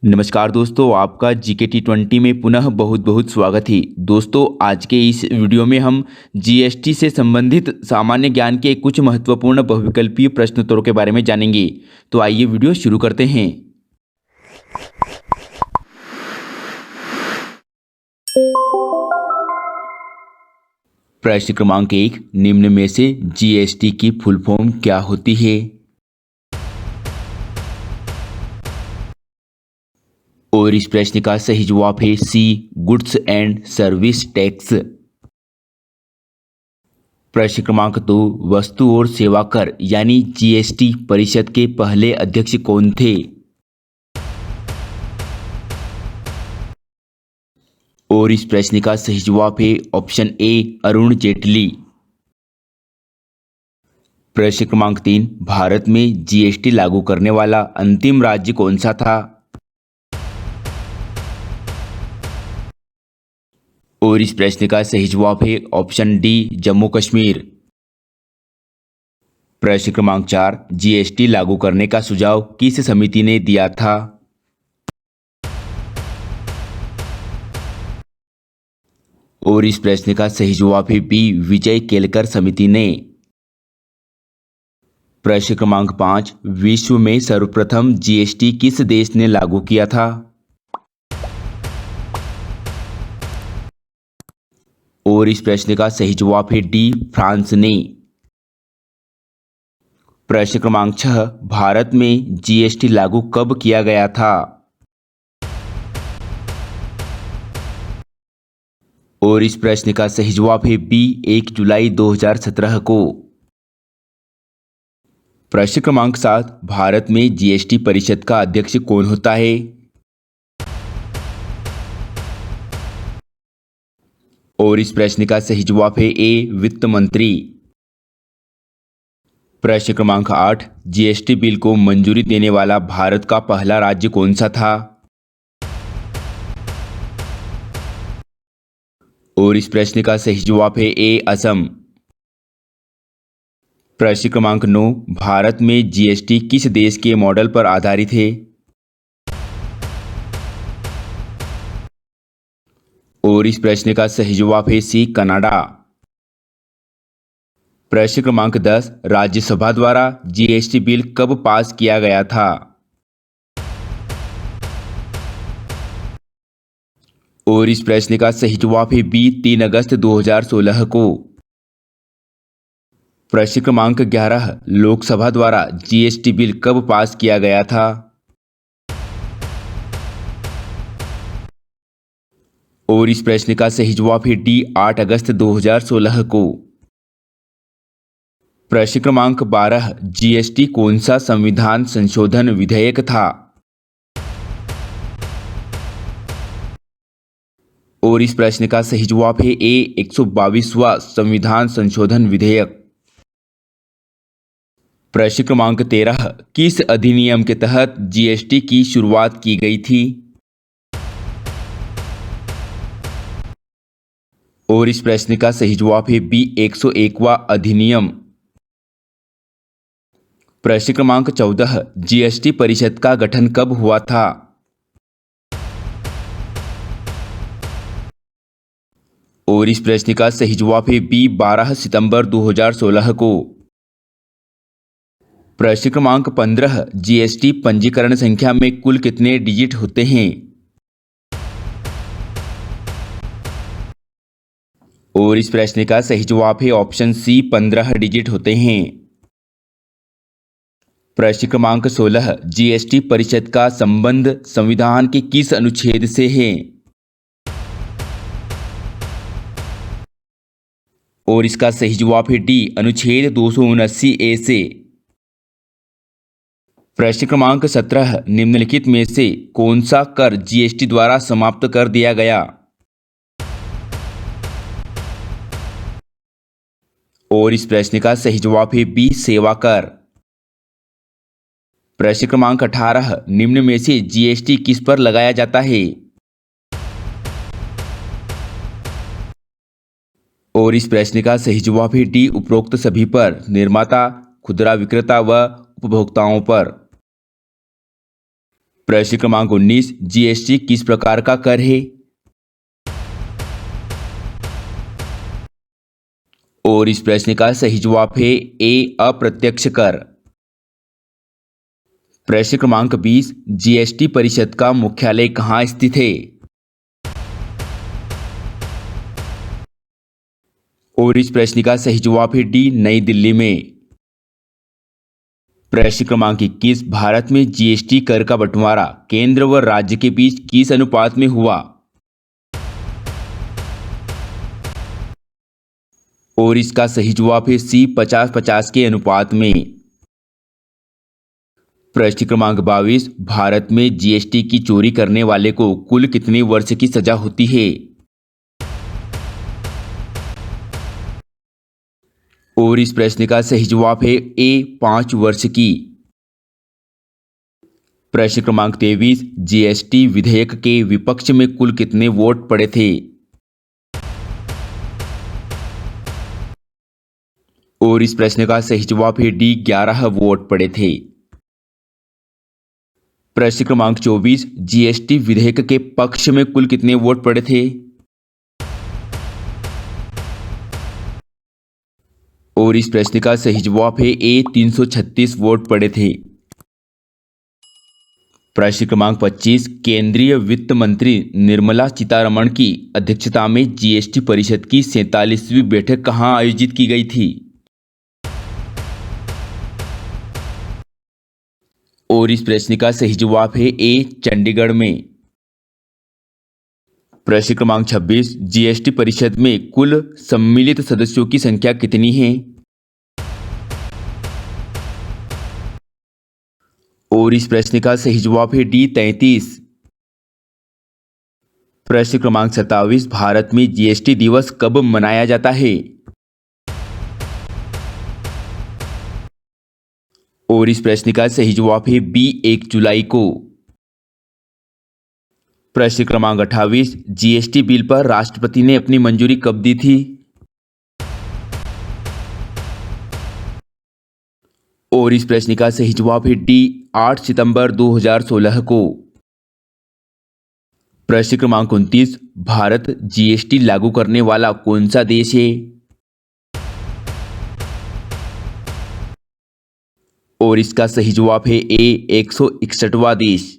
नमस्कार दोस्तों, आपका जीके T20 में पुनः बहुत बहुत स्वागत है। दोस्तों, आज के इस वीडियो में हम जीएसटी से संबंधित सामान्य ज्ञान के कुछ महत्वपूर्ण बहुविकल्पीय प्रश्नोत्तरों के बारे में जानेंगे। तो आइए वीडियो शुरू करते हैं। प्रश्न क्रमांक 1, निम्न में से जीएसटी की फुल फॉर्म क्या होती है? और इस प्रश्न का सही जवाब है सी, गुड्स एंड सर्विस टैक्स। प्रश्न क्रमांक 2, वस्तु और सेवा कर यानी जीएसटी परिषद के पहले अध्यक्ष कौन थे? और इस प्रश्न का सही जवाब है ऑप्शन ए, अरुण जेटली। प्रश्न क्रमांक 3, भारत में जीएसटी लागू करने वाला अंतिम राज्य कौन सा था? और इस प्रश्न का सही जवाब है ऑप्शन डी, जम्मू कश्मीर। प्रश्न क्रमांक 4, जीएसटी लागू करने का सुझाव किस समिति ने दिया था? और इस प्रश्न का सही जवाब है बी, विजय केलकर समिति ने। प्रश्न क्रमांक 5, विश्व में सर्वप्रथम जीएसटी किस देश ने लागू किया था? और इस प्रश्न का सही जवाब है डी, फ्रांस ने। प्रश्न क्रमांक 6, भारत में जीएसटी लागू कब किया गया था? और इस प्रश्न का सही जवाब है बी, 1 जुलाई 2017 को। प्रश्न क्रमांक 7, भारत में जीएसटी परिषद का अध्यक्ष कौन होता है? और इस प्रश्न का सही जवाब है ए, वित्त मंत्री। प्रश्न क्रमांक 8, जीएसटी बिल को मंजूरी देने वाला भारत का पहला राज्य कौन सा था? और इस प्रश्न का सही जवाब है ए, असम। प्रश्न क्रमांक 9, भारत में जीएसटी किस देश के मॉडल पर आधारित है? और इस प्रश्न का सही जवाब है सी, कनाडा। प्रश्न क्रमांक 10, राज्यसभा द्वारा जीएसटी बिल कब पास किया गया था? और इस प्रश्न का सही जवाब है बी, 3 अगस्त 2016 को। प्रश्न क्रमांक 11, लोकसभा द्वारा जीएसटी बिल कब पास किया गया था? और इस प्रश्न का सही जवाब है डी, 8 अगस्त 2016 को। प्रश्न क्रमांक 12, जीएसटी कौन सा संविधान संशोधन विधेयक था? और इस प्रश्न का सही जवाब है ए, 122वां संविधान संशोधन विधेयक। प्रश्न क्रमांक 13, किस अधिनियम के तहत जीएसटी की शुरुआत की गई थी? और इस प्रश्न का सही जवाब है बी, 101वां अधिनियम। प्रश्न क्रमांक 14, जीएसटी परिषद का गठन कब हुआ था? और इस प्रश्न का सही जवाब है बी, 12 सितंबर 2016 को। प्रश्न क्रमांक 15, जीएसटी पंजीकरण संख्या में कुल कितने डिजिट होते हैं? और इस प्रश्न का सही जवाब है ऑप्शन सी, 15 डिजिट होते हैं। प्रश्न क्रमांक 16, जीएसटी परिषद का संबंध संविधान के किस अनुच्छेद से है? और इसका सही जवाब है डी, अनुच्छेद 279 ए से। प्रश्न क्रमांक 17, निम्नलिखित में से कौन सा कर जीएसटी द्वारा समाप्त कर दिया गया? और इस प्रश्न का सही जवाब है बी, सेवा कर। प्रश्न क्रमांक 18, निम्न में से जीएसटी किस पर लगाया जाता है? और इस प्रश्न का सही जवाब है डी, उपरोक्त सभी पर, निर्माता, खुदरा विक्रेता व उपभोक्ताओं पर। प्रश्न क्रमांक 19, जीएसटी किस प्रकार का कर है? और इस प्रश्न का सही जवाब है ए, अप्रत्यक्ष कर। प्रश्न क्रमांक 20, जीएसटी परिषद का मुख्यालय कहाँ स्थित है? और इस प्रश्न का सही जवाब है डी, नई दिल्ली में। प्रश्न क्रमांक 21, भारत में जीएसटी कर का बंटवारा केंद्र व राज्य के बीच किस अनुपात में हुआ? और इसका सही जवाब है सी, 50-50 के अनुपात में। प्रश्न क्रमांक 22, भारत में जीएसटी की चोरी करने वाले को कुल कितने वर्ष की सजा होती है? और इस प्रश्न का सही जवाब है ए, 5 वर्ष की। प्रश्न क्रमांक 23, जीएसटी विधेयक के विपक्ष में कुल कितने वोट पड़े थे? और इस प्रश्न का सही जवाब है डी, 11 वोट पड़े थे। प्रश्न क्रमांक 24, जीएसटी विधेयक के पक्ष में कुल कितने वोट पड़े थे? और इस प्रश्न का सही जवाब है ए, 336 वोट पड़े थे। प्रश्न क्रमांक 25, केंद्रीय वित्त मंत्री निर्मला सीतारमण की अध्यक्षता में जीएसटी परिषद की 47वीं बैठक कहां आयोजित की गई थी? और इस प्रश्न का सही जवाब है ए, चंडीगढ़ में। प्रश्न क्रमांक 26, जीएसटी परिषद में कुल सम्मिलित सदस्यों की संख्या कितनी है? और इस प्रश्न का सही जवाब है डी, 33। प्रश्न क्रमांक 27, भारत में जीएसटी दिवस कब मनाया जाता है? और इस प्रश्न का सही जवाब है बी, 1 जुलाई को। प्रश्न क्रमांक 28, जीएसटी बिल पर राष्ट्रपति ने अपनी मंजूरी कब दी थी? और इस प्रश्न का सही जवाब है डी, 8 सितंबर 2016 को। प्रश्न क्रमांक 29, भारत जीएसटी लागू करने वाला कौन सा देश है? और इसका सही जवाब है ए, 161वां देश।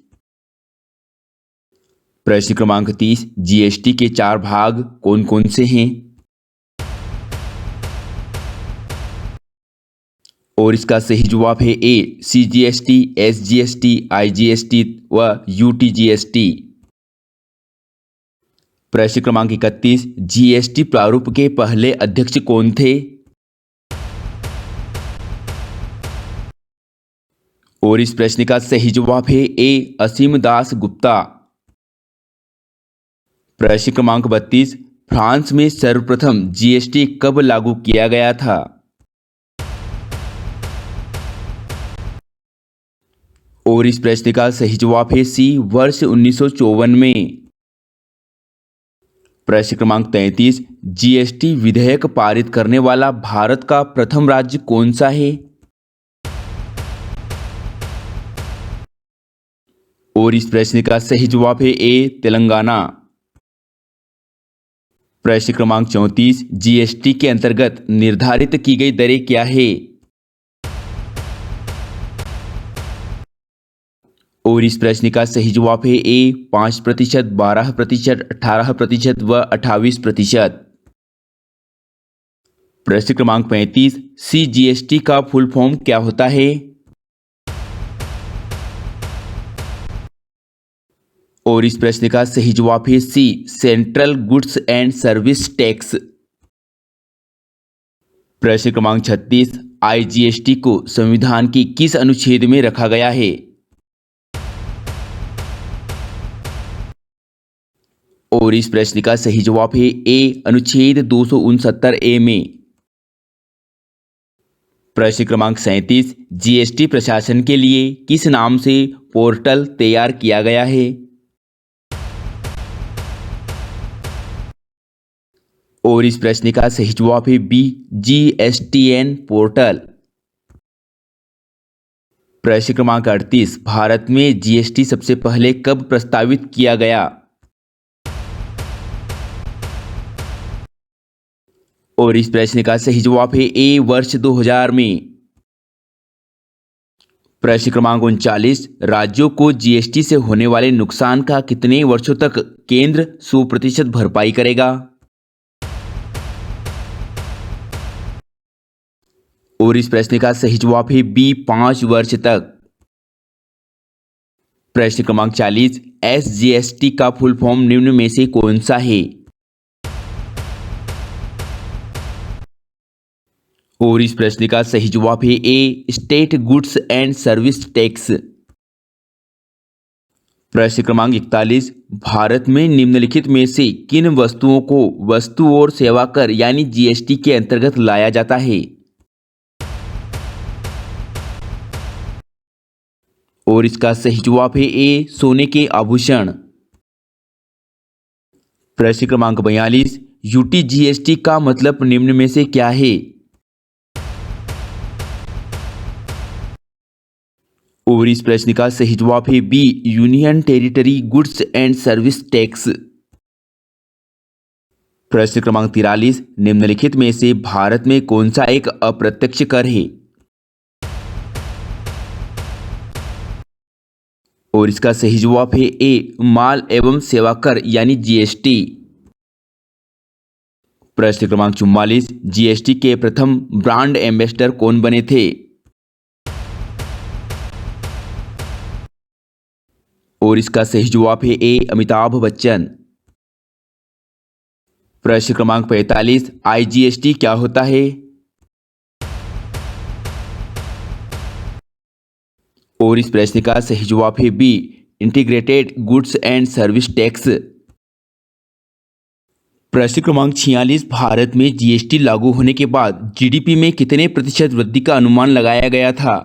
प्रश्न क्रमांक 30, जीएसटी के 4 भाग कौन कौन से हैं? और इसका सही जवाब है ए, सीजीएसटी, एसजीएसटी, आईजीएसटी व यूटीजीएसटी। प्रश्न क्रमांक 31, जीएसटी प्रारूप के पहले अध्यक्ष कौन थे? और इस प्रश्न का सही जवाब है ए, असीम दास गुप्ता। प्रश्न क्रमांक 32, फ्रांस में सर्वप्रथम जीएसटी कब लागू किया गया था? और इस प्रश्न का सही जवाब है सी, वर्ष 1954 में। प्रश्न क्रमांक 33, जीएसटी विधेयक पारित करने वाला भारत का प्रथम राज्य कौन सा है? और इस प्रश्न का सही जवाब है ए, तेलंगाना। प्रश्न क्रमांक 34, जीएसटी के अंतर्गत निर्धारित की गई दरें क्या है? और इस प्रश्न का सही जवाब है ए, 5%, 12%, 18% व 28%। प्रश्न क्रमांक 35, सीजीएसटी का फुल फॉर्म क्या होता है? और इस प्रश्न का सही जवाब है C, central goods and service tax. प्रश्न क्रमांक 36, आईजीएसटी को संविधान के किस अनुच्छेद में रखा गया है? और इस प्रश्न का सही जवाब है ए, अनुच्छेद 269 ए में। प्रश्न क्रमांक 37, जीएसटी प्रशासन के लिए किस नाम से पोर्टल तैयार किया गया है? और इस प्रश्न का सही जवाब है बी, जीएसटीएन पोर्टल। प्रश्न क्रमांक 38, भारत में जीएसटी सबसे पहले कब प्रस्तावित किया गया? और इस प्रश्न का सही जवाब है ए, वर्ष 2000 में। प्रश्न क्रमांक 39, राज्यों को जीएसटी से होने वाले नुकसान का कितने वर्षों तक केंद्र 100% भरपाई करेगा? और इस प्रश्न का सही जवाब है बी, 5 वर्ष तक। प्रश्न क्रमांक 40, एसजीएसटी का फुल फॉर्म निम्न में से कौन सा है? और इस प्रश्न का सही जवाब है A, state goods and service tax. प्रश्न क्रमांक 41, भारत में निम्नलिखित में से किन वस्तुओं को वस्तु और सेवा कर यानी जीएसटी के अंतर्गत लाया जाता है? और इसका सही जवाब है ए, सोने के आभूषण। प्रश्न क्रमांक 42, यूटीजीएसटी का मतलब निम्न में से क्या है? और इस प्रश्न का सही जवाब है B, union territory goods and service tax. प्रश्न क्रमांक 43, निम्नलिखित में से भारत में कौन सा एक अप्रत्यक्ष कर है? और इसका सही जवाब है ए, माल एवं सेवा कर यानी जीएसटी। प्रश्न क्रमांक 44, जीएसटी के प्रथम ब्रांड एम्बेसडर कौन बने थे? और इसका सही जवाब है ए, अमिताभ बच्चन। प्रश्न क्रमांक 45, आईजीएसटी क्या होता है? और इस प्रश्न का सही जवाब है B, integrated goods and service tax. प्रश्न क्रमांक 46, भारत में जीएसटी लागू होने के बाद जीडीपी में कितने प्रतिशत वृद्धि का अनुमान लगाया गया था?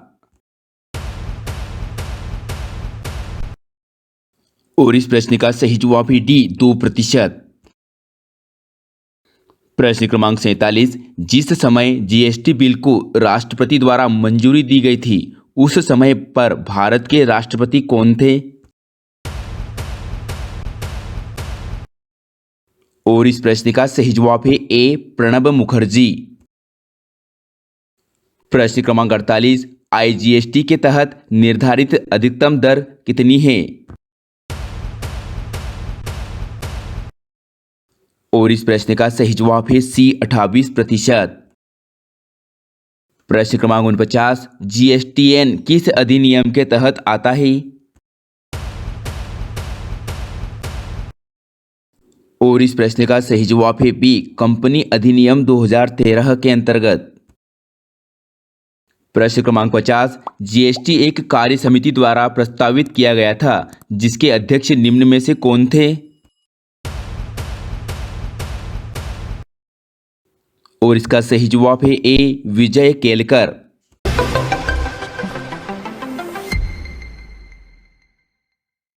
और इस प्रश्न का सही जवाब है डी, 2%। प्रश्न क्रमांक 47, जिस समय जीएसटी बिल को राष्ट्रपति द्वारा मंजूरी दी गई थी उस समय पर भारत के राष्ट्रपति कौन थे? और इस प्रश्न का सही जवाब है ए, प्रणब मुखर्जी। प्रश्न क्रमांक 48, आईजीएसटी के तहत निर्धारित अधिकतम दर कितनी है? और इस प्रश्न का सही जवाब है सी, 28%। प्रश्न क्रमांक 49, जीएसटीएन किस अधिनियम के तहत आता है? और इस प्रश्न का सही जवाब है बी, कंपनी अधिनियम 2013 के अंतर्गत। प्रश्न क्रमांक 50, जीएसटी एक कार्य समिति द्वारा प्रस्तावित किया गया था जिसके अध्यक्ष निम्न में से कौन थे? और इसका सही जवाब है ए, विजय केलकर।